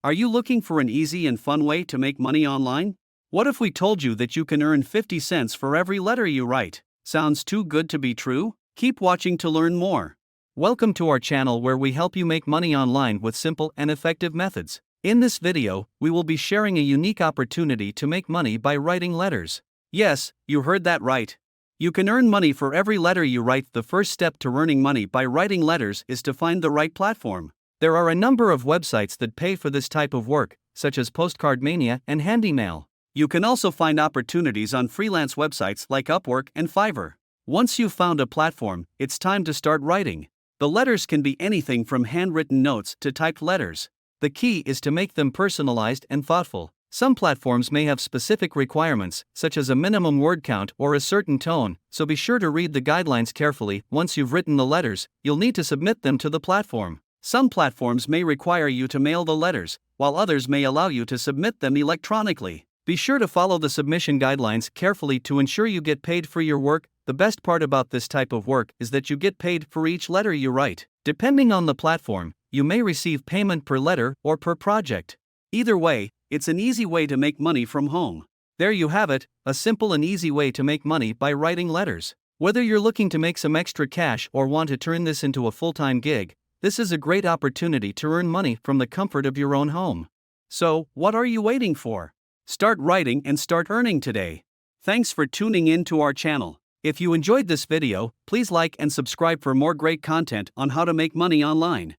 Are you looking for an easy and fun way to make money online? What if we told you that you can earn 50 cents for every letter you write? Sounds too good to be true? Keep watching to learn more. Welcome to our channel where we help you make money online with simple and effective methods. In this video, we will be sharing a unique opportunity to make money by writing letters. Yes, you heard that right. You can earn money for every letter you write. The first step to earning money by writing letters is to find the right platform. There are a number of websites that pay for this type of work, such as Postcard Mania and HandyMail. You can also find opportunities on freelance websites like Upwork and Fiverr. Once you've found a platform, it's time to start writing. The letters can be anything from handwritten notes to typed letters. The key is to make them personalized and thoughtful. Some platforms may have specific requirements, such as a minimum word count or a certain tone, so be sure to read the guidelines carefully. Once you've written the letters, you'll need to submit them to the platform. Some platforms may require you to mail the letters, while others may allow you to submit them electronically. Be sure to follow the submission guidelines carefully to ensure you get paid for your work. The best part about this type of work is that you get paid for each letter you write. Depending on the platform, you may receive payment per letter or per project. Either way, it's an easy way to make money from home. There you have it, a simple and easy way to make money by writing letters. Whether you're looking to make some extra cash or want to turn this into a full-time gig, this is a great opportunity to earn money from the comfort of your own home. So, what are you waiting for? Start writing and start earning today. Thanks for tuning in to our channel. If you enjoyed this video, please like and subscribe for more great content on how to make money online.